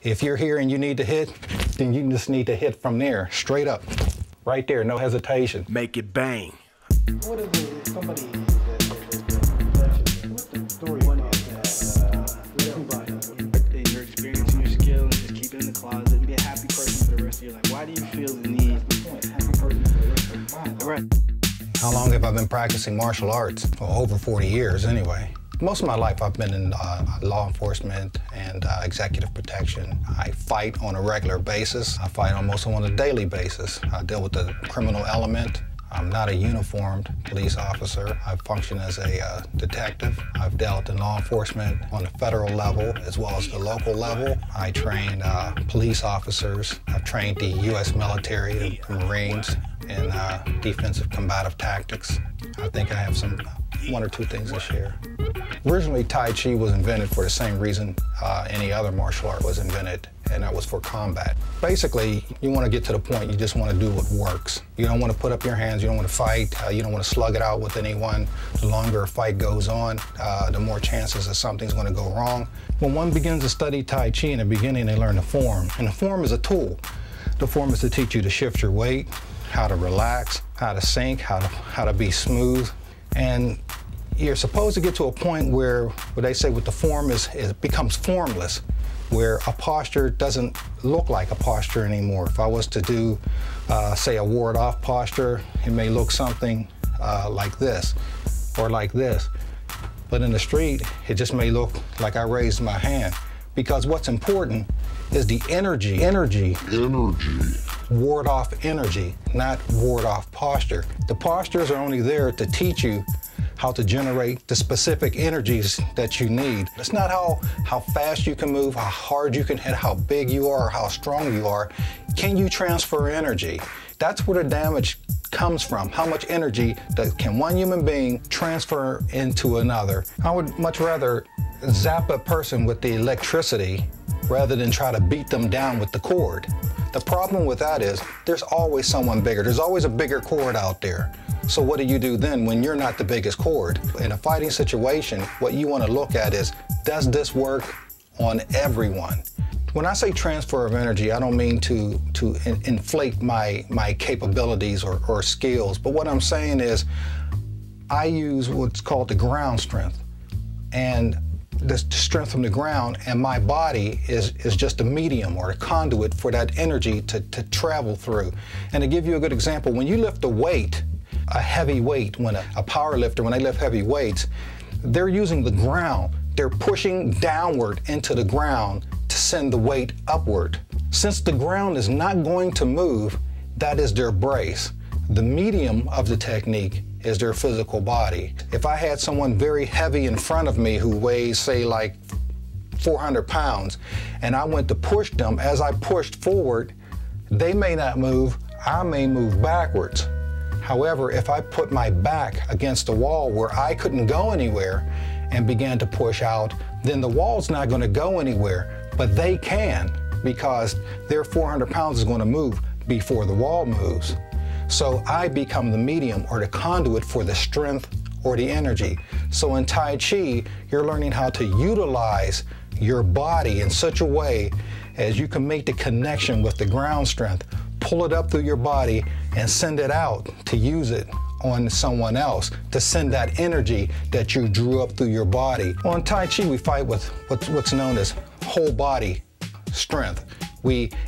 If you're here and you need to hit, then you just need to hit from there, straight up, right there, no hesitation. Make it bang. What is it, somebody what's the story in your experience and your skill, and just keep it in the closet and be a happy person for the rest of your life? Why do you feel the need? Happy person for the rest of your life. Right. How long have I been practicing martial arts? Well, over 40 years anyway. Most of my life I've been in law enforcement and executive protection. I fight on a regular basis. I fight almost on a daily basis. I deal with the criminal element. I'm not a uniformed police officer. I function as a detective. I've dealt in law enforcement on the federal level as well as the local level. I trained police officers. I've trained the U.S. military, the Marines, in defensive combative tactics. I think I have one or two things to share. Originally, Tai Chi was invented for the same reason any other martial art was invented, and that was for combat. Basically, you want to get to the point you just want to do what works. You don't want to put up your hands, you don't want to fight, you don't want to slug it out with anyone. The longer a fight goes on, the more chances that something's going to go wrong. When one begins to study Tai Chi, in the beginning they learn the form, and the form is a tool. The form is to teach you to shift your weight, how to relax, how to sink, how to be smooth. And you're supposed to get to a point where they say with the form it becomes formless, where a posture doesn't look like a posture anymore. If I was to do, say, a ward-off posture, it may look something like this or like this. But in the street, it just may look like I raised my hand. Because what's important is the energy. Ward-off energy, not ward-off posture. The postures are only there to teach you how to generate the specific energies that you need. It's not how fast you can move, how hard you can hit, how big you are, or how strong you are. Can you transfer energy? That's where the damage comes from. How much energy can one human being transfer into another? I would much rather zap a person with the electricity rather than try to beat them down with the cord. The problem with that is there's always someone bigger. There's always a bigger cord out there. So what do you do then when you're not the biggest cord? In a fighting situation, what you want to look at is, does this work on everyone? When I say transfer of energy, I don't mean to inflate my capabilities or skills, but what I'm saying is I use what's called the ground strength. And the strength from the ground, and my body is just a medium or a conduit for that energy to travel through. And to give you a good example, when you lift a weight, a heavy weight, when a power lifter, when they lift heavy weights, they're using the ground. They're pushing downward into the ground to send the weight upward. Since the ground is not going to move, that is their brace. The medium of the technique is their physical body. If I had someone very heavy in front of me who weighs, say, like 400 pounds, and I went to push them, as I pushed forward, they may not move, I may move backwards. However, if I put my back against the wall where I couldn't go anywhere and began to push out, then the wall's not going to go anywhere, but they can, because their 400 pounds is going to move before the wall moves. So I become the medium or the conduit for the strength or the energy. So in Tai Chi, you're learning how to utilize your body in such a way as you can make the connection with the ground strength, pull it up through your body and send it out to use it on someone else, to send that energy that you drew up through your body. Well, in Tai Chi, we fight with what's known as whole body strength.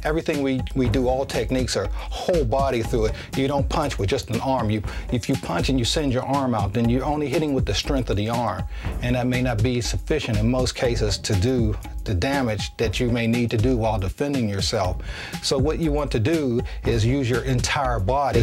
Everything we do, all techniques are whole body through it. You don't punch with just an arm. If you punch and you send your arm out, then you're only hitting with the strength of the arm. And that may not be sufficient in most cases to do the damage that you may need to do while defending yourself. So what you want to do is use your entire body,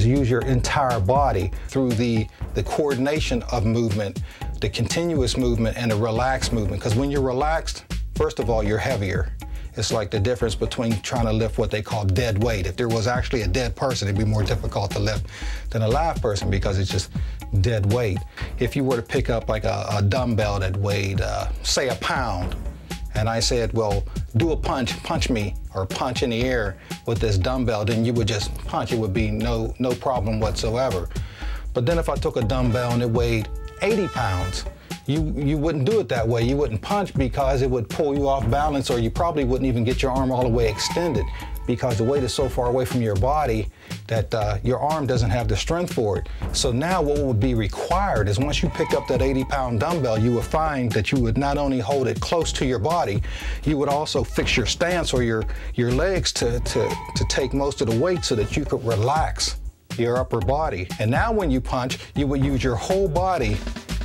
through the coordination of movement, the continuous movement, and the relaxed movement. Because when you're relaxed, first of all, you're heavier. It's like the difference between trying to lift what they call dead weight. If there was actually a dead person, it'd be more difficult to lift than a live person because it's just dead weight. If you were to pick up like a dumbbell that weighed, say, a pound, and I said, well, do a punch me, or punch in the air with this dumbbell, then you would just punch. It would be no problem whatsoever. But then if I took a dumbbell and it weighed 80 pounds, you wouldn't do it that way. You wouldn't punch because it would pull you off balance, or you probably wouldn't even get your arm all the way extended because the weight is so far away from your body that your arm doesn't have the strength for it. So now what would be required is once you pick up that 80-pound dumbbell, you would find that you would not only hold it close to your body, you would also fix your stance or your legs to take most of the weight so that you could relax your upper body. And now when you punch, you would use your whole body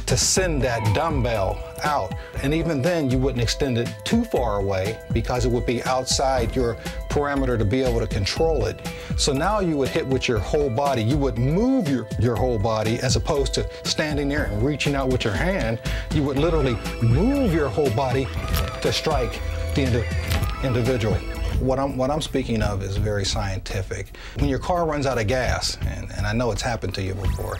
to send that dumbbell out. And even then, you wouldn't extend it too far away because it would be outside your parameter to be able to control it. So now you would hit with your whole body. You would move your whole body as opposed to standing there and reaching out with your hand. You would literally move your whole body to strike the individual. What I'm speaking of is very scientific. When your car runs out of gas, and I know it's happened to you before,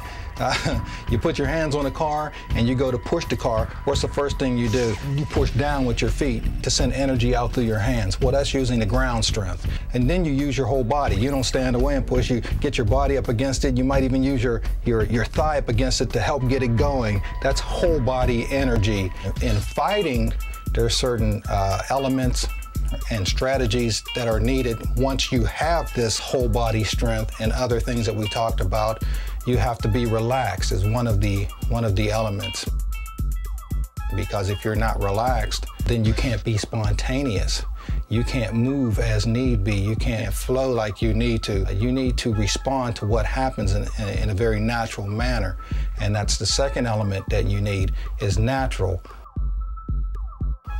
you put your hands on the car and you go to push the car. What's the first thing you do? You push down with your feet to send energy out through your hands. Well, that's using the ground strength. And then you use your whole body. You don't stand away and push. You get your body up against it. You might even use your thigh up against it to help get it going. That's whole body energy. In fighting, there are certain elements and strategies that are needed. Once you have this whole body strength and other things that we talked about, you have to be relaxed as one of the elements. Because if you're not relaxed, then you can't be spontaneous. You can't move as need be. You can't flow like you need to. You need to respond to what happens in a very natural manner. And that's the second element that you need, is natural.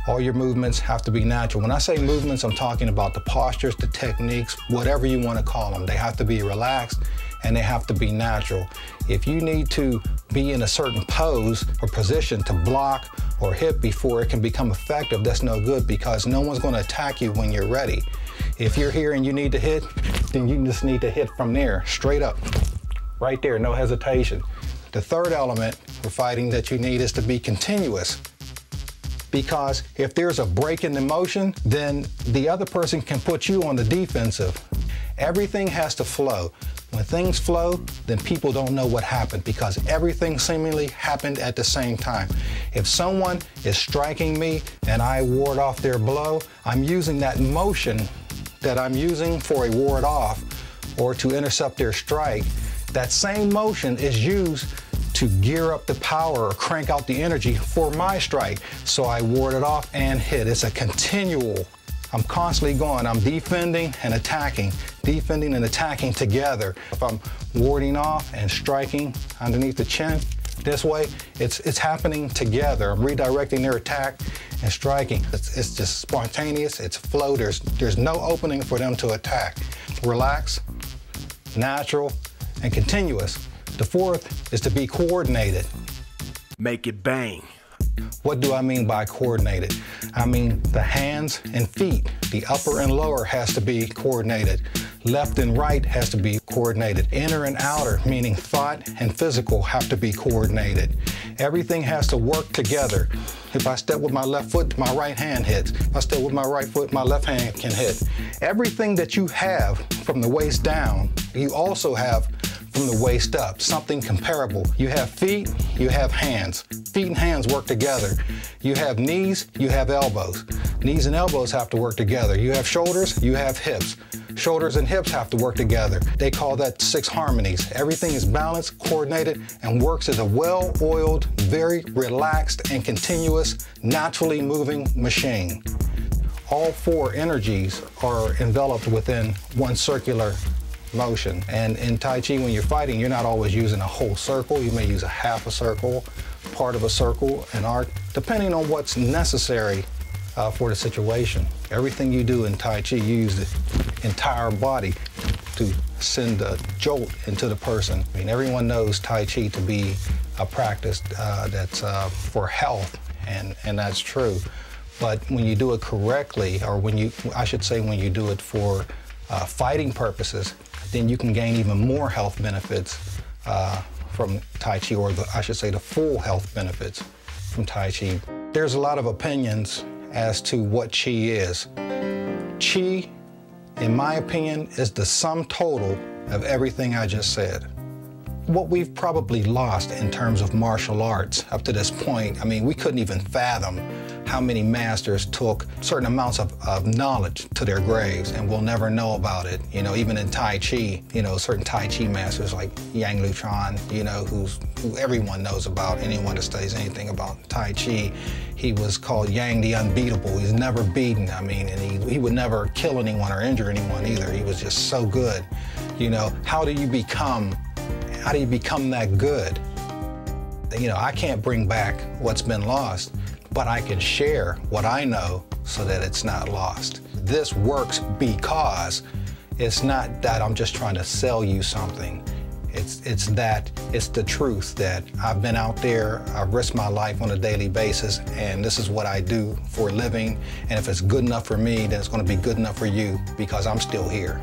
All your movements have to be natural. When I say movements, I'm talking about the postures, the techniques, whatever you want to call them. They have to be relaxed and they have to be natural. If you need to be in a certain pose or position to block or hit before it can become effective, that's no good because no one's going to attack you when you're ready. If you're here and you need to hit, then you just need to hit from there, straight up, right there, no hesitation. The third element for fighting that you need is to be continuous. Because if there's a break in the motion, then the other person can put you on the defensive. Everything has to flow. When things flow, then people don't know what happened because everything seemingly happened at the same time. If someone is striking me and I ward off their blow, I'm using that motion that I'm using for a ward off or to intercept their strike. That same motion is used to gear up the power or crank out the energy for my strike. So I ward it off and hit. It's a continual. I'm constantly going. I'm defending and attacking together. If I'm warding off and striking underneath the chin, this way, it's happening together. I'm redirecting their attack and striking. It's just spontaneous, it's flow. There's no opening for them to attack. Relax, natural, and continuous. The fourth is to be coordinated. Make it bang. What do I mean by coordinated? I mean the hands and feet, the upper and lower has to be coordinated. Left and right has to be coordinated. Inner and outer, meaning thought and physical, have to be coordinated. Everything has to work together. If I step with my left foot, my right hand hits. If I step with my right foot, my left hand can hit. Everything that you have from the waist down, you also have from the waist up, something comparable. You have feet, you have hands. Feet and hands work together. You have knees, you have elbows. Knees and elbows have to work together. You have shoulders, you have hips. Shoulders and hips have to work together. They call that 6 harmonies. Everything is balanced, coordinated, and works as a well-oiled, very relaxed and continuous, naturally moving machine. All 4 energies are enveloped within one circular motion. And in Tai Chi, when you're fighting, you're not always using a whole circle. You may use a half a circle, part of a circle, an arc, depending on what's necessary for the situation. Everything you do in Tai Chi, you use the entire body to send a jolt into the person. I mean, everyone knows Tai Chi to be a practice that's for health, and that's true. But when you do it correctly, or when you do it for fighting purposes, then you can gain even more health benefits from Tai Chi, or the full health benefits from Tai Chi. There's a lot of opinions as to what Chi is. Chi, in my opinion, is the sum total of everything I just said. what we've probably lost in terms of martial arts up to this point. I mean, we couldn't even fathom how many masters took certain amounts of knowledge to their graves, and we'll never know about it. You know, even in Tai Chi, you know, certain Tai Chi masters like Chuan, you know, who everyone knows about, anyone that studies anything about Tai Chi. He was called Yang the Unbeatable. He's never beaten, I mean, and he would never kill anyone or injure anyone either. He was just so good. You know, how do you become that good? You know, I can't bring back what's been lost, but I can share what I know so that it's not lost. This works because it's not that I'm just trying to sell you something. It's the truth that I've been out there, I've risked my life on a daily basis, and this is what I do for a living. And if it's good enough for me, then it's going to be good enough for you because I'm still here.